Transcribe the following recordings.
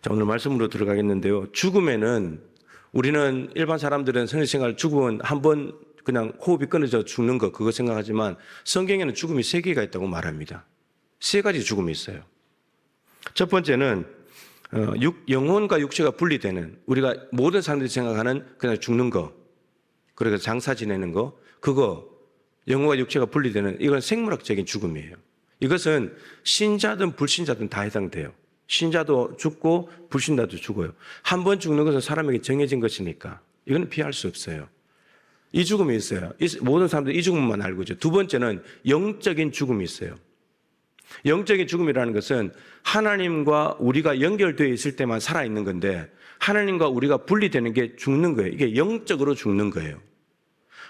자, 오늘 말씀으로 들어가겠는데요. 죽음에는 우리는 일반 사람들은 성생활 죽으면 한 번 그냥 호흡이 끊어져 죽는 거 그거 생각하지만 성경에는 죽음이 세 개가 있다고 말합니다. 세 가지 죽음이 있어요. 첫 번째는 영혼과 육체가 분리되는 우리가 모든 사람들이 생각하는 그냥 죽는 거 그래서 장사 지내는 거 그거 영혼과 육체가 분리되는 이건 생물학적인 죽음이에요. 이것은 신자든 불신자든 다 해당돼요. 신자도 죽고 불신자도 죽어요. 한 번 죽는 것은 사람에게 정해진 것이니까 이건 피할 수 없어요. 이 죽음이 있어요. 모든 사람들이 이 죽음만 알고 있죠. 두 번째는 영적인 죽음이 있어요. 영적인 죽음이라는 것은 하나님과 우리가 연결되어 있을 때만 살아있는 건데 하나님과 우리가 분리되는 게 죽는 거예요. 이게 영적으로 죽는 거예요.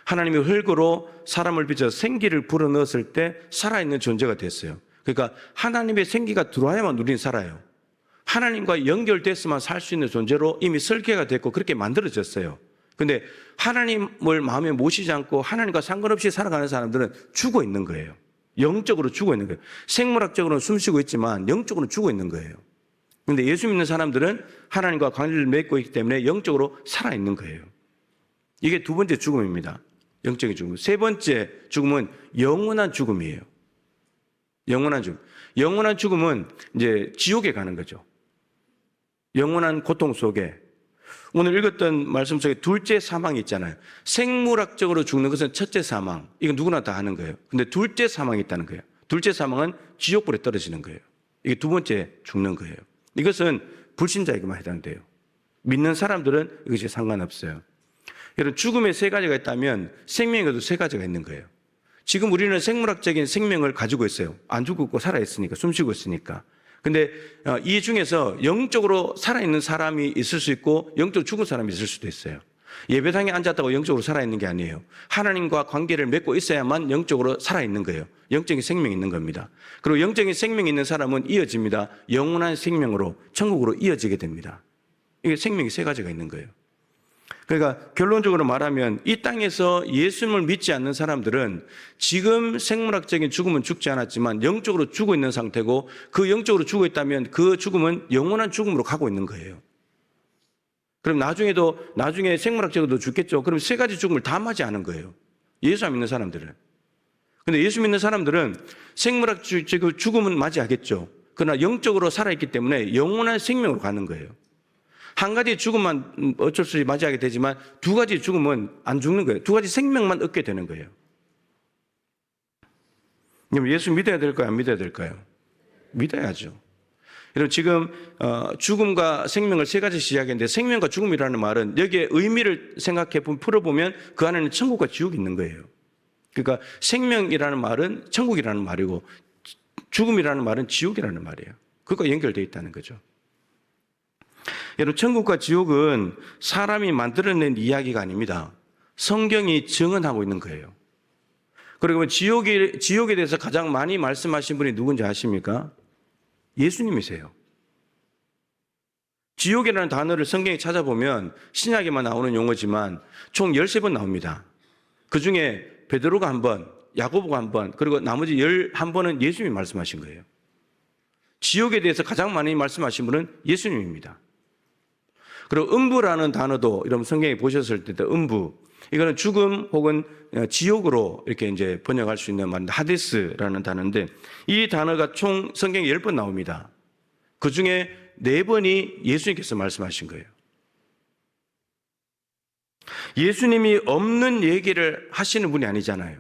하나님이 흙으로 사람을 빚어 생기를 불어넣었을 때 살아있는 존재가 됐어요. 그러니까 하나님의 생기가 들어와야만 우리는 살아요. 하나님과 연결됐으면 살 수 있는 존재로 이미 설계가 됐고 그렇게 만들어졌어요. 근데 하나님을 마음에 모시지 않고 하나님과 상관없이 살아가는 사람들은 죽어 있는 거예요. 영적으로 죽어 있는 거예요. 생물학적으로는 숨쉬고 있지만 영적으로는 죽어 있는 거예요. 그런데 예수 믿는 사람들은 하나님과 관계를 맺고 있기 때문에 영적으로 살아있는 거예요. 이게 두 번째 죽음입니다. 영적인 죽음. 세 번째 죽음은 영원한 죽음이에요. 영원한 죽음. 영원한 죽음은 이제 지옥에 가는 거죠. 영원한 고통 속에. 오늘 읽었던 말씀 속에 둘째 사망이 있잖아요. 생물학적으로 죽는 것은 첫째 사망. 이건 누구나 다 하는 거예요. 근데 둘째 사망이 있다는 거예요. 둘째 사망은 지옥불에 떨어지는 거예요. 이게 두 번째 죽는 거예요. 이것은 불신자에게만 해당돼요. 믿는 사람들은 이것이 상관없어요. 여러분, 죽음의 세 가지가 있다면 생명에도 세 가지가 있는 거예요. 지금 우리는 생물학적인 생명을 가지고 있어요. 안 죽고 살아있으니까, 숨쉬고 있으니까. 근데 이 중에서 영적으로 살아있는 사람이 있을 수 있고 영적으로 죽은 사람이 있을 수도 있어요. 예배당에 앉았다고 영적으로 살아있는 게 아니에요. 하나님과 관계를 맺고 있어야만 영적으로 살아있는 거예요. 영적인 생명이 있는 겁니다. 그리고 영적인 생명이 있는 사람은 이어집니다. 영원한 생명으로 천국으로 이어지게 됩니다. 이게 생명이 세 가지가 있는 거예요. 그러니까 결론적으로 말하면 이 땅에서 예수님을 믿지 않는 사람들은 지금 생물학적인 죽음은 죽지 않았지만 영적으로 죽어 있는 상태고 그 영적으로 죽어 있다면 그 죽음은 영원한 죽음으로 가고 있는 거예요. 그럼 나중에 생물학적으로도 죽겠죠. 그럼 세 가지 죽음을 다 맞이하는 거예요. 예수 안 믿는 사람들은. 근데 예수 믿는 사람들은 생물학적인 죽음은 맞이하겠죠. 그러나 영적으로 살아있기 때문에 영원한 생명으로 가는 거예요. 한 가지 죽음만 어쩔 수 없이 맞이하게 되지만 두 가지 죽음은 안 죽는 거예요. 두 가지 생명만 얻게 되는 거예요. 그럼 예수 믿어야 될까요? 안 믿어야 될까요? 믿어야죠. 여러분 지금 죽음과 생명을 세 가지 이야기했는데 생명과 죽음이라는 말은 여기에 의미를 생각해 풀어보면 그 안에는 천국과 지옥이 있는 거예요. 그러니까 생명이라는 말은 천국이라는 말이고 죽음이라는 말은 지옥이라는 말이에요. 그것과 연결되어 있다는 거죠. 여러분 천국과 지옥은 사람이 만들어낸 이야기가 아닙니다. 성경이 증언하고 있는 거예요. 그리고 지옥에 대해서 가장 많이 말씀하신 분이 누군지 아십니까? 예수님이세요. 지옥이라는 단어를 성경에 찾아보면 신약에만 나오는 용어지만 총 13번 나옵니다. 그중에 베드로가 한 번, 야고보가 한 번, 그리고 나머지 11번은 예수님이 말씀하신 거예요. 지옥에 대해서 가장 많이 말씀하신 분은 예수님입니다. 그리고 음부라는 단어도 여러분 성경에 보셨을 때 음부 이거는 죽음 혹은 지옥으로 이렇게 이제 번역할 수 있는 말인데 하데스라는 단어인데 이 단어가 총 성경에 10번 나옵니다. 그 중에 4번이 예수님께서 말씀하신 거예요. 예수님이 없는 얘기를 하시는 분이 아니잖아요.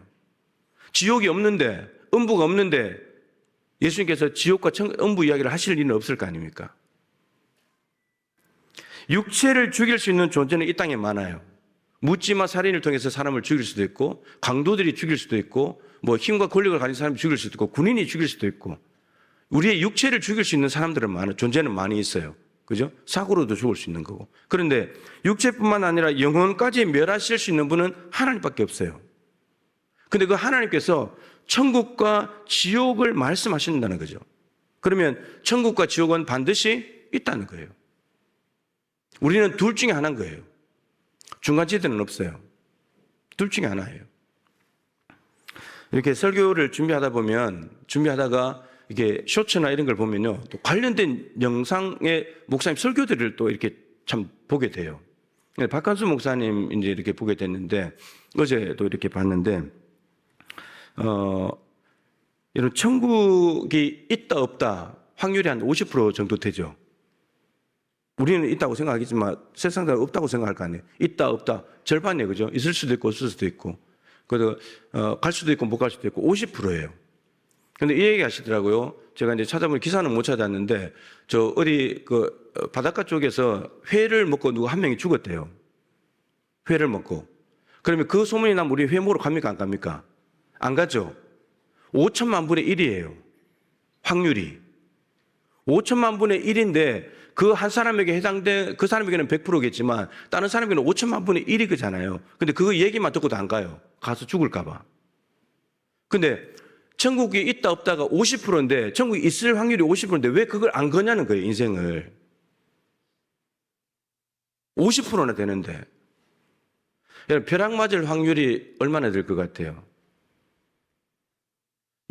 지옥이 없는데 음부가 없는데 예수님께서 지옥과 음부 이야기를 하실 일은 없을 거 아닙니까? 육체를 죽일 수 있는 존재는 이 땅에 많아요. 묻지마 살인을 통해서 사람을 죽일 수도 있고 강도들이 죽일 수도 있고 뭐 힘과 권력을 가진 사람이 죽일 수도 있고 군인이 죽일 수도 있고 우리의 육체를 죽일 수 있는 사람들은 존재는 많이 있어요. 그죠? 사고로도 죽을 수 있는 거고. 그런데 육체뿐만 아니라 영혼까지 멸하실 수 있는 분은 하나님밖에 없어요. 근데 그 하나님께서 천국과 지옥을 말씀하신다는 거죠. 그러면 천국과 지옥은 반드시 있다는 거예요. 우리는 둘 중에 하나인 거예요. 중간지대는 없어요. 둘 중에 하나예요. 이렇게 설교를 준비하다가 이게 쇼츠나 이런 걸 보면요, 또 관련된 영상의 목사님 설교들을 또 이렇게 참 보게 돼요. 박한수 목사님 이제 이렇게 보게 됐는데, 어제도 이렇게 봤는데, 이런 천국이 있다 없다 확률이 한 50% 정도 되죠. 우리는 있다고 생각하겠지만 세상 사람 없다고 생각할 거 아니에요. 있다 없다 절반이에요, 그죠? 있을 수도 있고 없을 수도 있고, 그래도 갈 수도 있고 못 갈 수도 있고 50%예요. 근데 이 얘기 하시더라고요. 제가 이제 찾아보면 기사는 못 찾았는데, 저 어디 그 바닷가 쪽에서 회를 먹고 누가 한 명이 죽었대요. 회를 먹고. 그러면 그 소문이 나면 우리 회 먹으러 갑니까 안 갑니까? 안 가죠. 5천만 분의 1이에요. 확률이. 5천만 분의 1인데 그 한 사람에게 해당된, 그 사람에게는 100%겠지만 다른 사람에게는 5천만 분의 1이 그잖아요. 근데 그 얘기만 듣고도 안 가요. 가서 죽을까 봐. 근데 천국이 있다 없다가 50%인데 천국이 있을 확률이 50%인데 왜 그걸 안 거냐는 거예요, 인생을. 50%나 되는데. 여러분, 벼락 맞을 확률이 얼마나 될 것 같아요?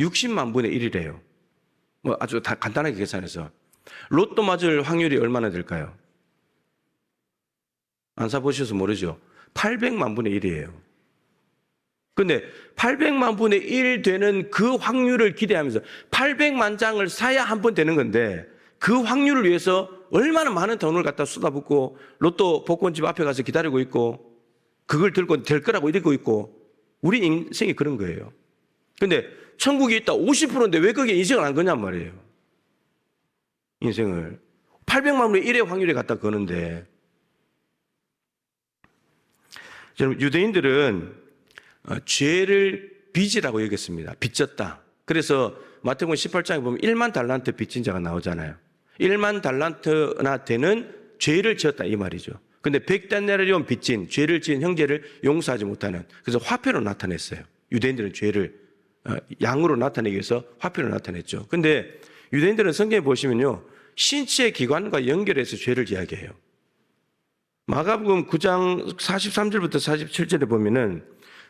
60만 분의 1이래요. 뭐 아주 간단하게 계산해서. 로또 맞을 확률이 얼마나 될까요? 안 사보셔서 모르죠. 800만 분의 1이에요. 근데 800만 분의 1 되는 그 확률을 기대하면서 800만 장을 사야 한 번 되는 건데, 그 확률을 위해서 얼마나 많은 돈을 갖다 쏟아붓고 로또 복권집 앞에 가서 기다리고 있고 그걸 들고 될 거라고 이러고 있고, 우리 인생이 그런 거예요. 근데 천국이 있다 50%인데 왜 거기에 인생을 안 거냔 말이에요. 인생을 800만 분의 1의 확률에 갖다 거는데, 여러분, 유대인들은 죄를 빚이라고 여겼습니다. 빚졌다. 그래서 마태복음 18장에 보면 1만 달란트 빚진 자가 나오잖아요. 1만 달란트나 되는 죄를 지었다 이 말이죠. 근데 100데나리온 빚진, 죄를 지은 형제를 용서하지 못하는, 그래서 화폐로 나타냈어요. 유대인들은 죄를 양으로 나타내기 위해서 화폐로 나타냈죠. 근데 유대인들은 성경에 보시면요, 신체 기관과 연결해서 죄를 이야기해요. 마가복음 9장 43절부터 47절에 보면은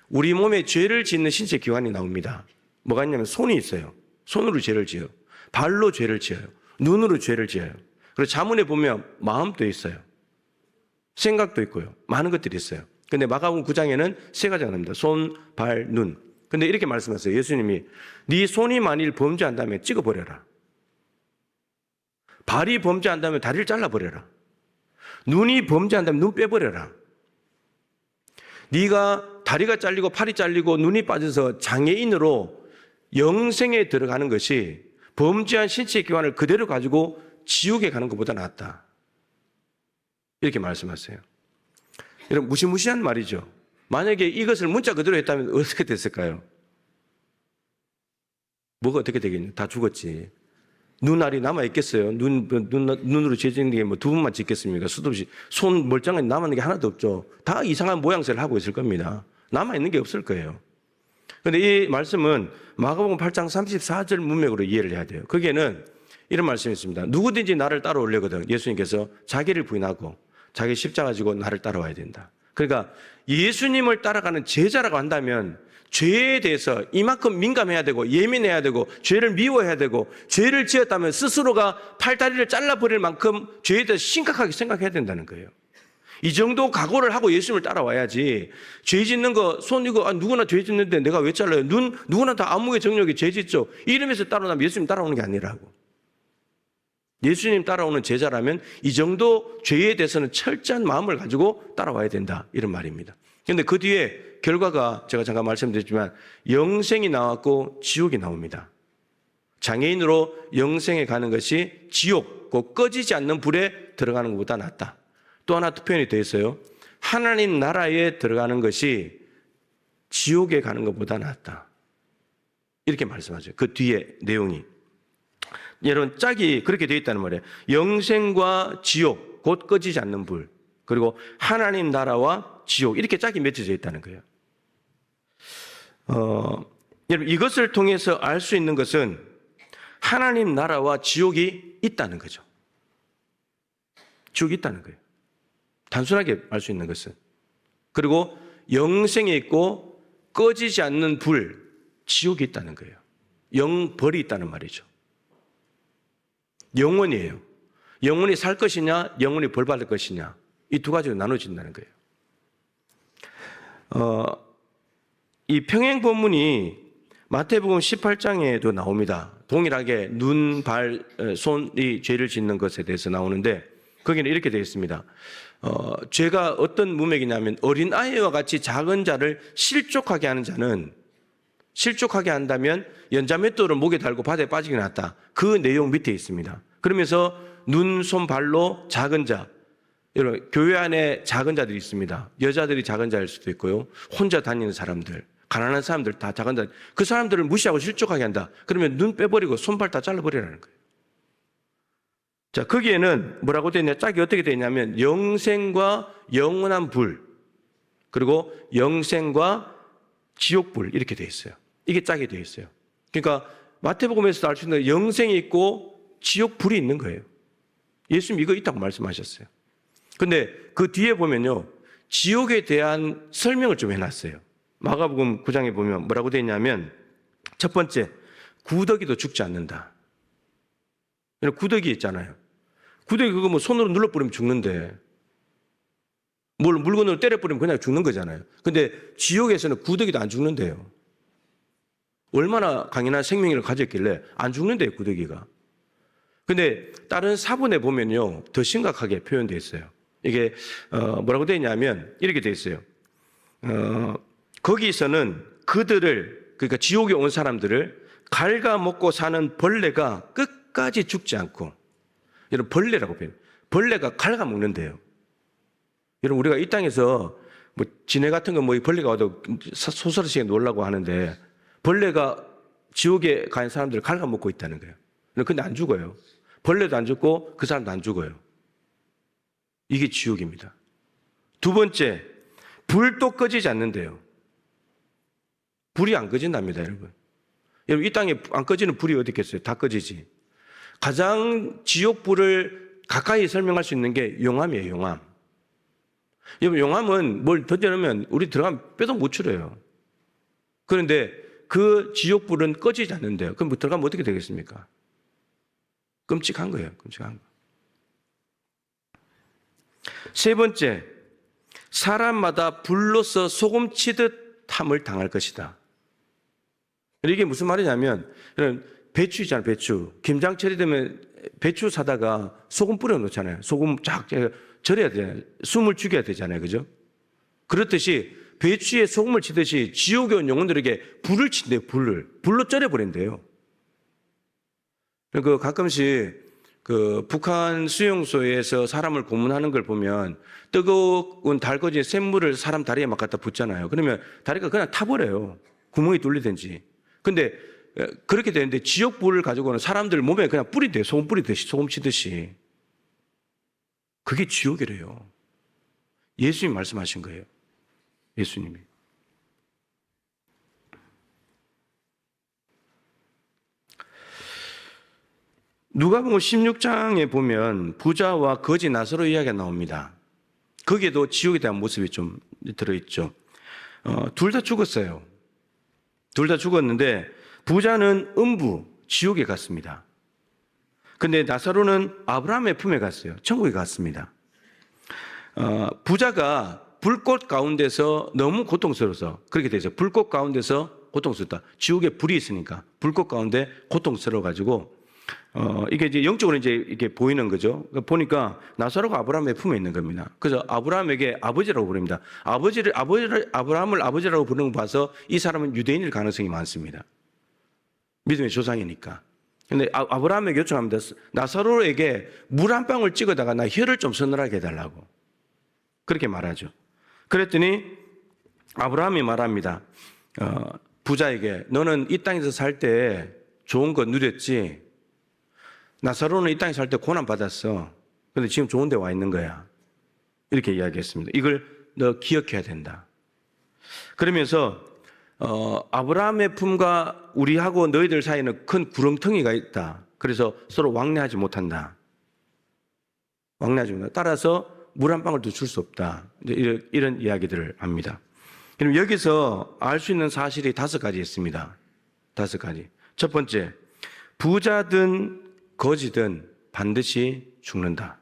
우리 몸에 죄를 짓는 신체 기관이 나옵니다. 뭐가 있냐면 손이 있어요. 손으로 죄를 지어요. 발로 죄를 지어요. 눈으로 죄를 지어요. 그리고 자문에 보면 마음도 있어요. 생각도 있고요. 많은 것들이 있어요. 근데 마가복음 9장에는 세 가지가 나옵니다. 손, 발, 눈. 근데 이렇게 말씀하세요. 예수님이 네 손이 만일 범죄한다면 찍어버려라. 발이 범죄한다면 다리를 잘라버려라. 눈이 범죄한다면 눈 빼버려라. 네가 다리가 잘리고 팔이 잘리고 눈이 빠져서 장애인으로 영생에 들어가는 것이 범죄한 신체 기관을 그대로 가지고 지옥에 가는 것보다 낫다. 이렇게 말씀하세요. 여러분, 무시무시한 말이죠. 만약에 이것을 문자 그대로 했다면 어떻게 됐을까요? 뭐가 어떻게 되겠냐? 다 죽었지. 눈알이 남아있겠어요? 눈으로 죄짓는 게 뭐 두 분만 짓겠습니까? 수도 없이. 손 멀쩡하게 남아있는 게 하나도 없죠. 다 이상한 모양새를 하고 있을 겁니다. 남아있는 게 없을 거예요. 그런데 이 말씀은 마가복음 8장 34절 문맥으로 이해를 해야 돼요. 거기에는 이런 말씀이 있습니다. 누구든지 나를 따라오려거든 예수님께서 자기를 부인하고 자기 십자가 지고 나를 따라와야 된다. 그러니까 예수님을 따라가는 제자라고 한다면 죄에 대해서 이만큼 민감해야 되고 예민해야 되고 죄를 미워해야 되고, 죄를 지었다면 스스로가 팔다리를 잘라버릴 만큼 죄에 대해서 심각하게 생각해야 된다는 거예요. 이 정도 각오를 하고 예수님을 따라와야지, 죄 짓는 거, 손 이거 누구나 죄 짓는데 내가 왜 잘라요? 눈 누구나 다 안목의 정력이 죄 짓죠. 이러면서 따라오면 예수님 따라오는 게 아니라고. 예수님 따라오는 제자라면 이 정도 죄에 대해서는 철저한 마음을 가지고 따라와야 된다, 이런 말입니다. 그런데 그 뒤에 결과가 제가 잠깐 말씀드렸지만 영생이 나왔고 지옥이 나옵니다. 장애인으로 영생에 가는 것이 지옥, 곧 꺼지지 않는 불에 들어가는 것보다 낫다. 또 하나 표현이 되어 있어요. 하나님 나라에 들어가는 것이 지옥에 가는 것보다 낫다. 이렇게 말씀하죠. 그 뒤에 내용이. 여러분, 짝이 그렇게 되어 있다는 말이에요. 영생과 지옥, 곧 꺼지지 않는 불, 그리고 하나님 나라와 지옥, 이렇게 짝이 맺혀져 있다는 거예요. 여러분, 이것을 통해서 알 수 있는 것은 하나님 나라와 지옥이 있다는 거죠. 지옥이 있다는 거예요. 단순하게 알 수 있는 것은. 그리고 영생에 있고 꺼지지 않는 불, 지옥이 있다는 거예요. 영벌이 있다는 말이죠. 영원이에요. 영원히 살 것이냐, 영원히 벌 받을 것이냐. 이 두 가지로 나눠진다는 거예요. 이 평행 본문이 마태복음 18장에도 나옵니다. 동일하게 눈, 발, 손이 죄를 짓는 것에 대해서 나오는데 거기는 이렇게 되어 있습니다. 죄가 어떤 문맥이냐면 어린아이와 같이 작은 자를 실족하게 하는 자는 실족하게 한다면 연자맷돌을 목에 달고 바다에 빠지게 놨다. 그 내용 밑에 있습니다. 그러면서 눈, 손, 발로 작은 자, 여러분 교회 안에 작은 자들이 있습니다. 여자들이 작은 자일 수도 있고요. 혼자 다니는 사람들, 가난한 사람들 다 작은 자. 그 사람들을 무시하고 실족하게 한다. 그러면 눈 빼버리고 손발 다 잘라버리라는 거예요. 자, 거기에는 뭐라고 되어 있냐? 짝이 어떻게 되어 있냐면 영생과 영원한 불, 그리고 영생과 지옥불 이렇게 되어 있어요. 이게 짝이 되어 있어요. 그러니까 마태복음에서도 알 수 있는 영생이 있고 지옥불이 있는 거예요. 예수님 이거 있다고 말씀하셨어요. 근데 그 뒤에 보면요, 지옥에 대한 설명을 좀 해놨어요. 마가복음 9장에 보면 뭐라고 되어 있냐면 첫 번째, 구더기도 죽지 않는다. 구더기 있잖아요. 구더기 그거 뭐 손으로 눌러버리면 죽는데 뭘 물건으로 때려버리면 그냥 죽는 거잖아요. 근데 지옥에서는 구더기도 안 죽는데요. 얼마나 강인한 생명력을 가졌길래 안 죽는데요, 구더기가. 근데 다른 사본에 보면요, 더 심각하게 표현되어 있어요. 이게 뭐라고 되어 있냐면 이렇게 되어 있어요. 거기서는 그들을, 그러니까 지옥에 온 사람들을 갉아먹고 사는 벌레가 끝까지 죽지 않고, 여러분 벌레라고 표현해요. 벌레가 갉아먹는데요. 여러분 우리가 이 땅에서 뭐 지네 같은 거 뭐 벌레가 와도 소설시에 놀라고 하는데 벌레가 지옥에 간 사람들을 갉아먹고 있다는 거예요. 근데 안 죽어요. 벌레도 안 죽고 그 사람도 안 죽어요. 이게 지옥입니다. 두 번째, 불도 꺼지지 않는데요. 불이 안 꺼진답니다, 여러분. 여러분 이 땅에 안 꺼지는 불이 어디 있겠어요? 다 꺼지지. 가장 지옥불을 가까이 설명할 수 있는 게 용암이에요, 용암. 여러분 용암은 뭘 던져놓으면 우리 들어가면 뼈도 못 추려요. 그런데 그 지옥불은 꺼지지 않는데요. 그럼 들어가면 어떻게 되겠습니까? 끔찍한 거예요, 끔찍한 거. 세 번째, 사람마다 불로서 소금 치듯 탐을 당할 것이다. 이게 무슨 말이냐면, 배추 있잖아요, 배추. 김장철이 되면 배추 사다가 소금 뿌려 놓잖아요. 소금 쫙 절여야 되잖아요. 숨을 죽여야 되잖아요, 그죠? 그렇듯이 배추에 소금을 치듯이 지옥에 온 영혼들에게 불을 친대요, 불로 절여버린대요. 그 가끔씩 그 북한 수용소에서 사람을 고문하는 걸 보면 뜨거운 달궈진 샘물을 사람 다리에 막 갖다 붓잖아요. 그러면 다리가 그냥 타버려요. 구멍이 뚫리든지. 근데 그렇게 되는데 지옥불을 가지고는 사람들 몸에 그냥 뿌리대요. 소금 뿌리듯이, 소금 치듯이. 그게 지옥이래요. 예수님이 말씀하신 거예요. 예수님이. 누가복음 16장에 보면 부자와 거지 나사로 이야기가 나옵니다. 거기에도 지옥에 대한 모습이 좀 들어있죠. 둘 다 죽었어요. 둘 다 죽었는데 부자는 음부, 지옥에 갔습니다. 근데 나사로는 아브라함의 품에 갔어요. 천국에 갔습니다. 부자가 불꽃 가운데서 너무 고통스러워서 그렇게 되죠. 불꽃 가운데서 고통스럽다. 지옥에 불이 있으니까 불꽃 가운데 고통스러워가지고 이게 이제 영적으로 이제 이렇게 보이는 거죠. 보니까 나사로가 아브라함의 품에 있는 겁니다. 그래서 아브라함에게 아버지라고 부릅니다. 아브라함을 아버지라고 부르는 거 봐서 이 사람은 유대인일 가능성이 많습니다. 믿음의 조상이니까. 근데 아브라함에게 요청합니다. 나사로에게 물 한 방울 찍어다가 나 혀를 좀 서늘하게 해달라고. 그렇게 말하죠. 그랬더니 아브라함이 말합니다. 부자에게 너는 이 땅에서 살 때 좋은 거 누렸지? 나사로는 이 땅에 살 때 고난 받았어. 근데 지금 좋은 데 와 있는 거야. 이렇게 이야기했습니다. 이걸 너 기억해야 된다. 그러면서 아브라함의 품과 우리하고 너희들 사이에는 큰 구렁텅이가 있다. 그래서 서로 왕래하지 못한다. 왕래하지 못한다. 따라서 물 한 방울도 줄 수 없다. 이런 이야기들을 합니다. 그럼 여기서 알 수 있는 사실이 5가지 있습니다. 5가지. 첫 번째, 부자든 거지든 반드시 죽는다.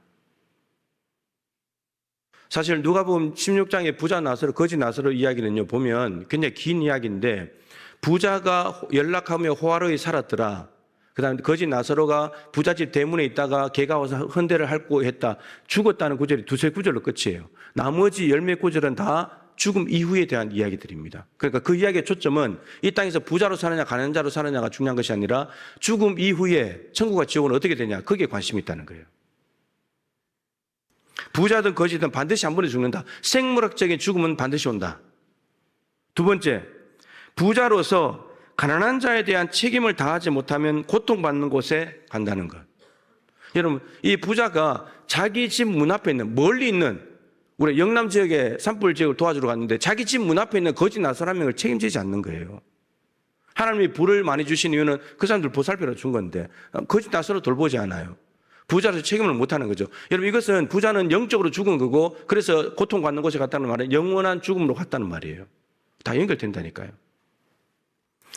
사실 누가복음 16장의 부자 나사로, 거지 나사로 이야기는요, 보면 굉장히 긴 이야기인데, 부자가 연락하며 호화로이 살았더라. 그 다음에 거지 나사로가 부잣집 대문에 있다가 개가 와서 헌대를 핥고 했다. 죽었다는 구절이 두세 구절로 끝이에요. 나머지 열몇 구절은 다 죽음 이후에 대한 이야기들입니다. 그러니까 그 이야기의 초점은 이 땅에서 부자로 사느냐 가난한 자로 사느냐가 중요한 것이 아니라 죽음 이후에 천국과 지옥은 어떻게 되냐, 거기에 관심이 있다는 거예요. 부자든 거지든 반드시 한 번에 죽는다. 생물학적인 죽음은 반드시 온다. 두 번째, 부자로서 가난한 자에 대한 책임을 다하지 못하면 고통받는 곳에 간다는 것. 여러분, 이 부자가 자기 집 문 앞에 있는, 멀리 있는, 우리 영남 지역의 산불 지역을 도와주러 갔는데 자기 집 문 앞에 있는 거지 나설 한 명을 책임지지 않는 거예요. 하나님이 불을 많이 주신 이유는 그 사람들 보살펴라 준 건데 거지 나설을 돌보지 않아요. 부자로서 책임을 못하는 거죠. 여러분, 이것은 부자는 영적으로 죽은 거고, 그래서 고통받는 곳에 갔다는 말은 영원한 죽음으로 갔다는 말이에요. 다 연결된다니까요.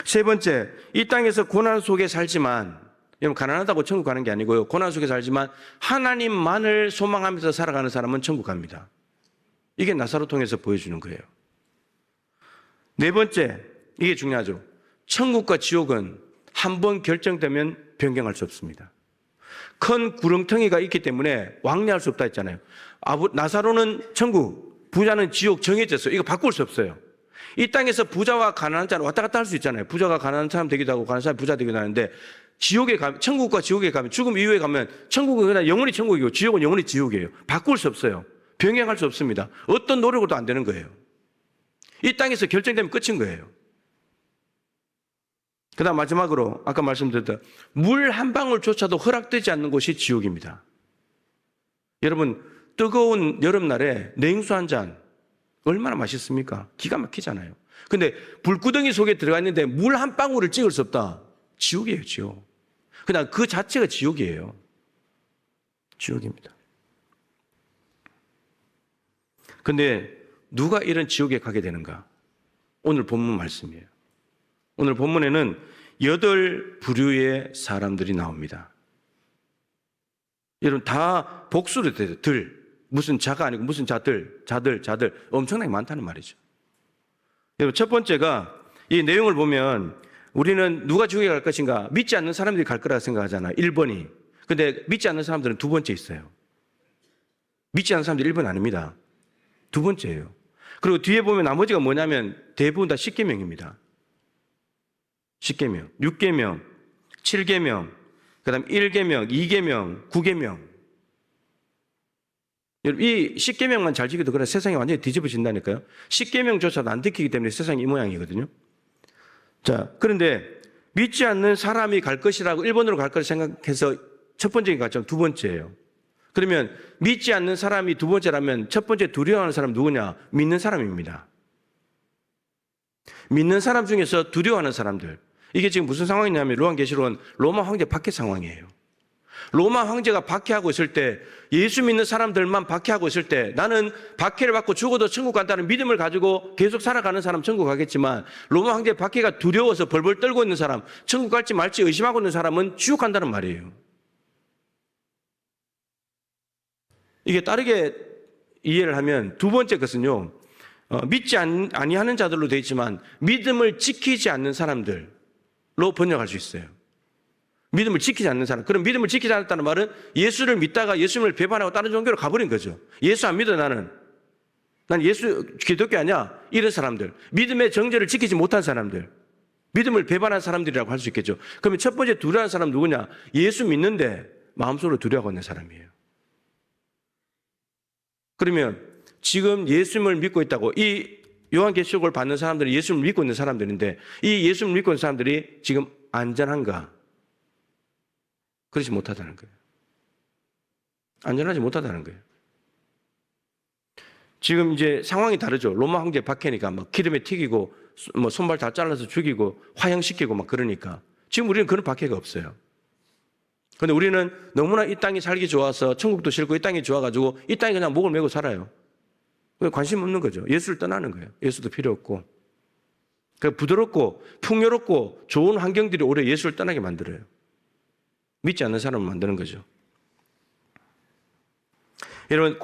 세 번째, 이 땅에서 고난 속에 살지만, 여러분, 가난하다고 천국 가는 게 아니고요, 고난 속에 살지만 하나님만을 소망하면서 살아가는 사람은 천국 갑니다. 이게 나사로 통해서 보여주는 거예요. 네 번째, 이게 중요하죠. 천국과 지옥은 한 번 결정되면 변경할 수 없습니다. 큰 구렁텅이가 있기 때문에 왕래할 수 없다 했잖아요. 나사로는 천국, 부자는 지옥 정해졌어요. 이거 바꿀 수 없어요. 이 땅에서 부자와 가난한 자는 왔다 갔다 할 수 있잖아요. 부자가 가난한 사람 되기도 하고 가난한 사람 부자 되기도 하는데, 지옥에 가면, 천국과 지옥에 가면, 죽음 이후에 가면 천국은 그냥 영원히 천국이고 지옥은 영원히 지옥이에요. 바꿀 수 없어요. 병행할 수 없습니다. 어떤 노력으로도 안 되는 거예요. 이 땅에서 결정되면 끝인 거예요. 그 다음 마지막으로 아까 말씀드렸던 물 한 방울조차도 허락되지 않는 곳이 지옥입니다. 여러분, 뜨거운 여름날에 냉수 한 잔 얼마나 맛있습니까? 기가 막히잖아요. 근데 불구덩이 속에 들어가 있는데 물 한 방울을 찍을 수 없다. 지옥이에요, 지옥. 그냥 그 자체가 지옥이에요. 지옥입니다. 근데 누가 이런 지옥에 가게 되는가? 오늘 본문 말씀이에요. 오늘 본문에는 8부류의 사람들이 나옵니다. 여러분, 다 복수로 돼요. 들. 무슨 자가 아니고 무슨 자들 엄청나게 많다는 말이죠. 여러분, 첫 번째가 이 내용을 보면 우리는 누가 지옥에 갈 것인가? 믿지 않는 사람들이 갈 거라고 생각하잖아요. 1번이. 근데 믿지 않는 사람들은 두 번째 있어요. 믿지 않는 사람들이 1번 아닙니다. 두 번째예요. 그리고 뒤에 보면 나머지가 뭐냐면 대부분 다 10계명입니다. 10계명, 6계명, 7계명, 그 다음 1계명, 2계명, 9계명. 여러분, 이 10계명만 잘 지켜도 그래 세상이 완전히 뒤집어진다니까요. 10계명조차도 안 지키기 때문에 세상이 이 모양이거든요. 자, 그런데 믿지 않는 사람이 갈 것이라고 1번으로 갈 것을 생각해서 첫 번째 가점 두 번째예요. 그러면 믿지 않는 사람이 두 번째라면 첫 번째 두려워하는 사람 누구냐? 믿는 사람입니다. 믿는 사람 중에서 두려워하는 사람들. 이게 지금 무슨 상황이냐면 요한계시록은 로마 황제 박해 상황이에요. 로마 황제가 박해하고 있을 때, 예수 믿는 사람들만 박해하고 있을 때, 나는 박해를 받고 죽어도 천국 간다는 믿음을 가지고 계속 살아가는 사람 천국 가겠지만, 로마 황제 박해가 두려워서 벌벌 떨고 있는 사람, 천국 갈지 말지 의심하고 있는 사람은 지옥 간다는 말이에요. 이게 다르게 이해를 하면 두 번째 것은요, 믿지 아니하는 자들로 되어 있지만 믿음을 지키지 않는 사람들로 번역할 수 있어요. 믿음을 지키지 않는 사람. 그럼 믿음을 지키지 않았다는 말은 예수를 믿다가 예수님을 배반하고 다른 종교로 가버린 거죠. 예수 안 믿어 나는. 난 예수 기독교 아니야. 이런 사람들. 믿음의 정죄를 지키지 못한 사람들. 믿음을 배반한 사람들이라고 할 수 있겠죠. 그러면 첫 번째 두려워하는 사람 누구냐? 예수 믿는데 마음속으로 두려워하고 있는 사람이에요. 그러면 지금 예수님을 믿고 있다고, 이 요한계시록을 받는 사람들은 예수님을 믿고 있는 사람들인데, 이 예수님을 믿고 있는 사람들이 지금 안전한가? 그렇지 못하다는 거예요. 안전하지 못하다는 거예요. 지금 이제 상황이 다르죠. 로마 황제 박해니까 막 기름에 튀기고, 뭐 손발 다 잘라서 죽이고, 화형시키고 막 그러니까. 지금 우리는 그런 박해가 없어요. 그런데 우리는 너무나 이 땅이 살기 좋아서 천국도 싫고 이 땅이 좋아가지고 이 땅에 그냥 목을 메고 살아요. 관심 없는 거죠. 예수를 떠나는 거예요. 예수도 필요 없고. 그러니까 부드럽고 풍요롭고 좋은 환경들이 오히려 예수를 떠나게 만들어요. 믿지 않는 사람을 만드는 거죠. 여러분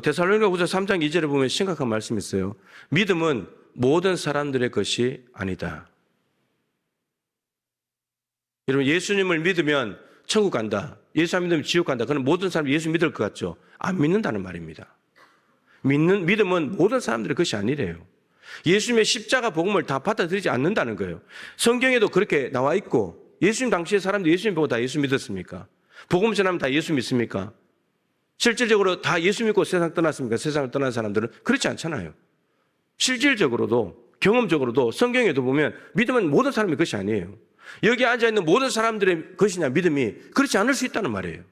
데살로니가후서 3장 2절에 보면 심각한 말씀이 있어요. 믿음은 모든 사람들의 것이 아니다. 여러분 예수님을 믿으면 천국 간다. 예수 안 믿으면 지옥 간다. 그건 모든 사람이 예수 믿을 것 같죠? 안 믿는다는 말입니다. 믿음은 모든 사람들의 것이 아니래요. 예수님의 십자가 복음을 다 받아들이지 않는다는 거예요. 성경에도 그렇게 나와 있고 예수님 당시의 사람들 예수님 보고 다 예수 믿었습니까? 복음 전하면 다 예수 믿습니까? 실질적으로 다 예수 믿고 세상 떠났습니까? 세상을 떠난 사람들은 그렇지 않잖아요. 실질적으로도 경험적으로도 성경에도 보면 믿음은 모든 사람의 것이 아니에요. 여기 앉아있는 모든 사람들의 것이냐 믿음이 그렇지 않을 수 있다는 말이에요.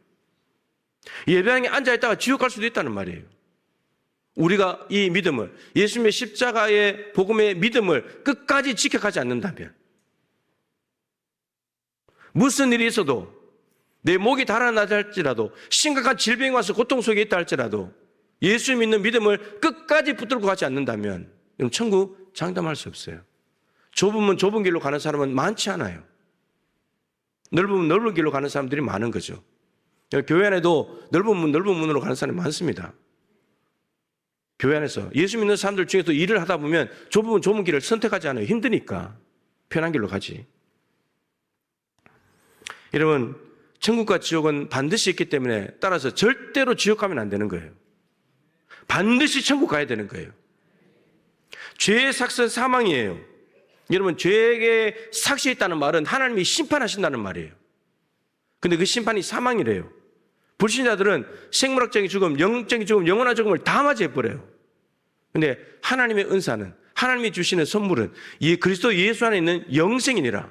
예배당에 앉아있다가 지옥 갈 수도 있다는 말이에요. 우리가 이 믿음을 예수님의 십자가의 복음의 믿음을 끝까지 지켜가지 않는다면 무슨 일이 있어도 내 목이 달아나다 할지라도 심각한 질병이 와서 고통 속에 있다 할지라도 예수 믿는 믿음을 끝까지 붙들고 가지 않는다면 천국 장담할 수 없어요. 좁으면 좁은 길로 가는 사람은 많지 않아요. 넓으면 넓은 길로 가는 사람들이 많은 거죠. 교회 안에도 넓은 문으로 가는 사람이 많습니다. 교회 안에서 예수 믿는 사람들 중에서 일을 하다 보면 좁으면 좁은 길을 선택하지 않아요. 힘드니까 편한 길로 가지. 여러분 천국과 지옥은 반드시 있기 때문에 따라서 절대로 지옥 가면 안 되는 거예요. 반드시 천국 가야 되는 거예요. 죄의 삭은 사망이에요. 여러분 죄에게 삭시했다는 말은 하나님이 심판하신다는 말이에요. 근데 그 심판이 사망이래요. 불신자들은 생물학적인 죽음, 영적인 죽음, 영원한 죽음을 다 맞이해버려요. 근데 하나님의 은사는 하나님이 주시는 선물은 이 그리스도 예수 안에 있는 영생이니라.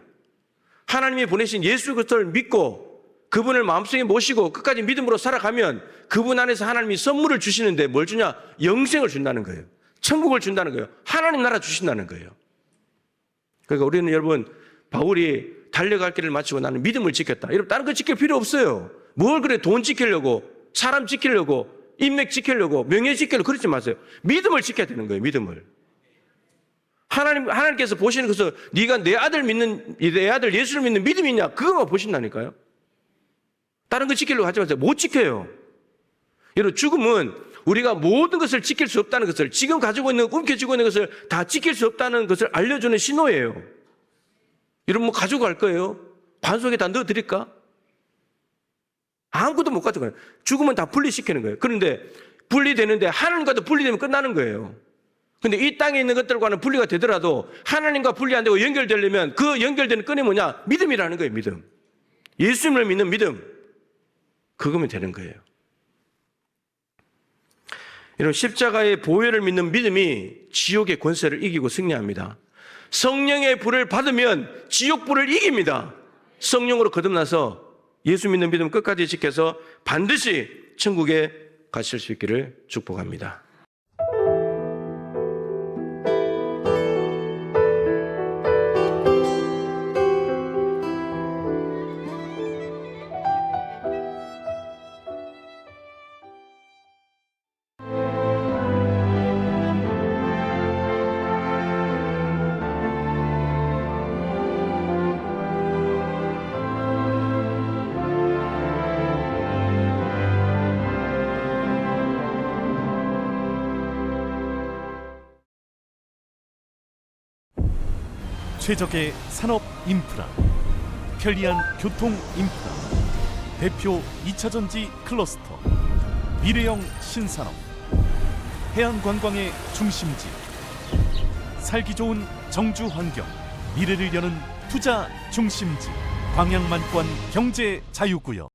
하나님이 보내신 예수 그리스도를 믿고 그분을 마음속에 모시고 끝까지 믿음으로 살아가면 그분 안에서 하나님이 선물을 주시는데 뭘 주냐? 영생을 준다는 거예요. 천국을 준다는 거예요. 하나님 나라 주신다는 거예요. 그러니까 우리는 여러분 바울이 달려갈 길을 마치고 나는 믿음을 지켰다. 여러분 다른 거 지킬 필요 없어요. 뭘 그래 돈 지키려고 사람 지키려고 인맥 지키려고 명예 지키려고 그러지 마세요. 믿음을 지켜야 되는 거예요. 믿음을. 하나님께서 보시는 것은 네가 내 아들 예수를 믿는 믿음이 있냐 그거만 보신다니까요. 다른 거 지키려고 하지 마세요. 못 지켜요. 여러분 죽음은 우리가 모든 것을 지킬 수 없다는 것을 지금 가지고 있는 움켜쥐고 있는 것을 다 지킬 수 없다는 것을 알려주는 신호예요. 여러분 뭐 가지고 갈 거예요? 관속에 다 넣어드릴까? 아무것도 못 가져가요. 죽으면 다 분리시키는 거예요. 그런데 분리되는데 하나님과도 분리되면 끝나는 거예요. 근데 이 땅에 있는 것들과는 분리가 되더라도 하나님과 분리 안 되고 연결되려면 그 연결되는 끈이 뭐냐? 믿음이라는 거예요. 믿음. 예수님을 믿는 믿음. 그거면 되는 거예요. 이런 십자가의 보혈을 믿는 믿음이 지옥의 권세를 이기고 승리합니다. 성령의 불을 받으면 지옥 불을 이깁니다. 성령으로 거듭나서 예수 믿는 믿음 끝까지 지켜서 반드시 천국에 가실 수 있기를 축복합니다. 최적의 산업 인프라, 편리한 교통 인프라, 대표 2차전지 클러스터, 미래형 신산업, 해안관광의 중심지, 살기 좋은 정주 환경, 미래를 여는 투자 중심지, 광양만권 경제 자유구역.